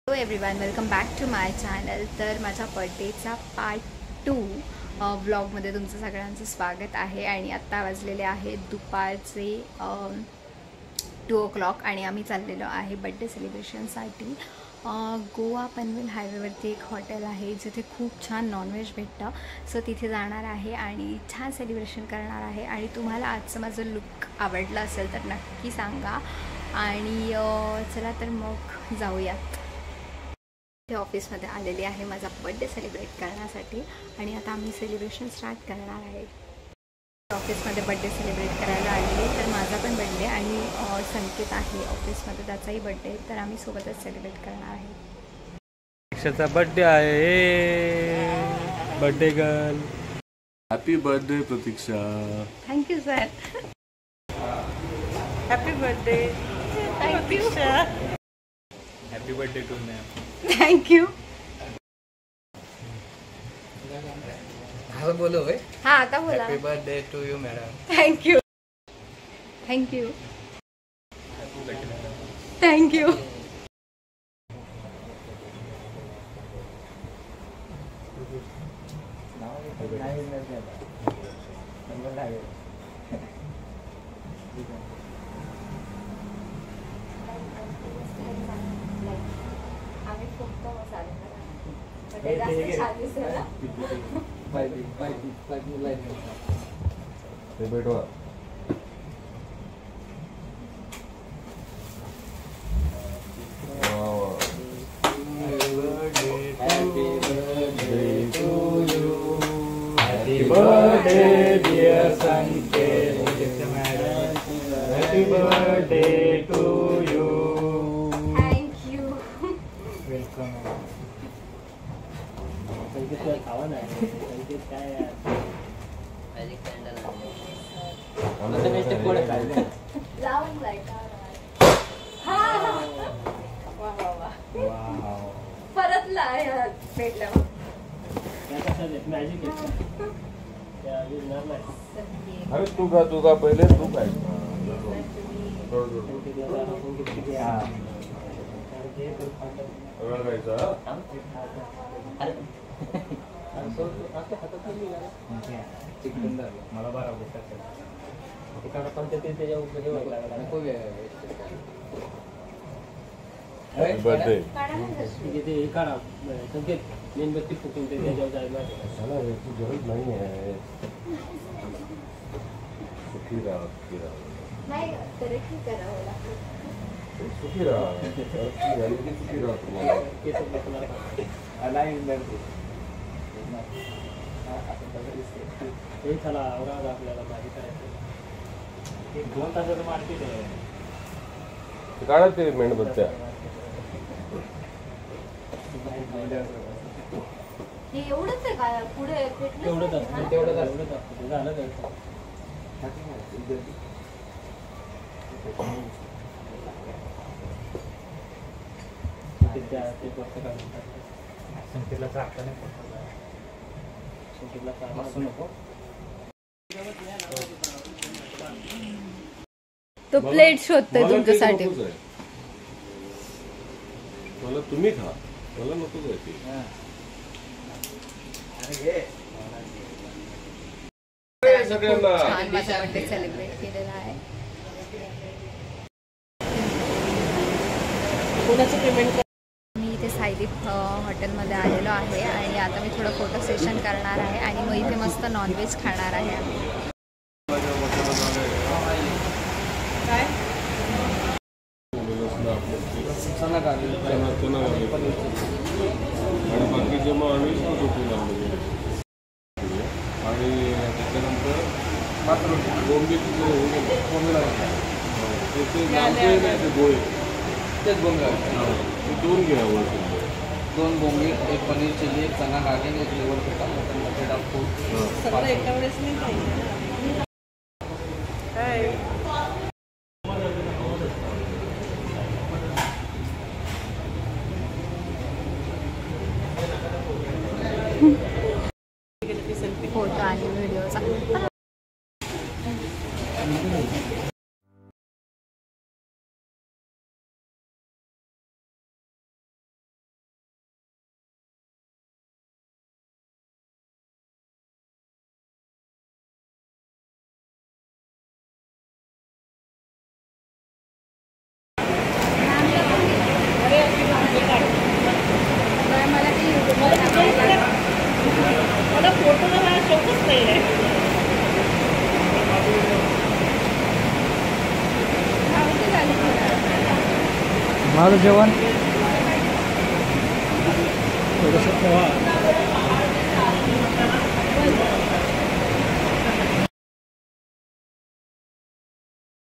Hello everyone, welcome back to my channel. तर माझ्या बर्थडेचा part 2 व्लॉगमध्ये तुमचं सगळ्यांचं स्वागत आहे. आणि आत्ता वाजलेले आहे दुपारचे 2 o'clock आणि आम्ही चाललेलो आहे बड्डे सेलिब्रेशनसाठी. गोवा पनवेल हायवेवरती एक हॉटेल आहे जिथे खूप छान नॉनव्हेज भेटतं. सो तिथे जाणार आहे आणि छान सेलिब्रेशन करणार आहे. आणि तुम्हाला आजचं माझं लुक आवडलं असेल तर नक्की सांगा. आणि चला तर मग जाऊयात. ते ऑफिसमध्ये आलेली आहे माझा बड्डे सेलिब्रेट करण्यासाठी आणि आता आम्ही सेलिब्रेशन स्टार्ट करणार आहे. ऑफिसमध्ये बड्डे सेलिब्रेट करायला आलेले. तर माझा पण बड्डे आणि संकेत आहे ऑफिसमध्ये, त्याचाही बड्डे. तर आम्ही सोबतच सेलिब्रेट करणार आहे. प्रतीक्षाचा बर्थडे आहे. Birthday girl. Happy birthday Pratiksha. Thank you sir. Happy birthday. Thank you. Happy birthday to ma'am. Thank you. हा बोलो होय. हां आता बोला. Happy birthday to you madam. Thank you. Thank you. Thank you. Happy birthday dear Sanket. Happy birthday to you. Thank you. Welcome. लावून जाय का. Wow. परत भेटल्या. अरे तू का पहिले तू काय मला बरं बर्थडे संकेत मेणबत्ती फुकून ते त्याच्यावर जायला याची गरज नाही आहे. सुखी राहा नाही तरी करावं लागतं. सुखी राहा सुखी राहा तुम्हाला. हे चला औरंगाबाद आपल्याला भाजी करायचं. 2 तासाचं मार्केट आहे. काढा ते मेणबत्त्या. हे एवढंच आहे का पुढे तेवढंच असतं झालं तर संकेतला चाकता नाही. संकेतला चाकू नको. तो प्लेट शोधतोय तुमच्यासाठी. मला तुम्ही खा, मला नको जायची. सगळ्यांना छान माझा बर्थडे सेलिब्रेट केलेला आहे. कोणाचं पेमेंट. मी इथे साईदीप हॉटेलमध्ये आलेलो आहे आणि आता मी थोडं फोटो सेशन करणार आहे आणि मग इथे मस्त नॉनव्हेज खाणार आहे आम्ही. आणि बाकीचे मग आम्ही झोपून आणले. आणि त्याच्यानंतर मात्र बोंबीचे गोळे तेच बोंबील ते 2 घ्यावं. 2 बोंबील, एक पनीर चिली, एक चना काढले, एक लिव्हर पिका, मटन फूड सगळं एका वेळेस नाही खायचं. फोटो आणि व्हिडिओचा मला फोटो जरा शोकच नाही आहे. माझं जेवण थोडंसं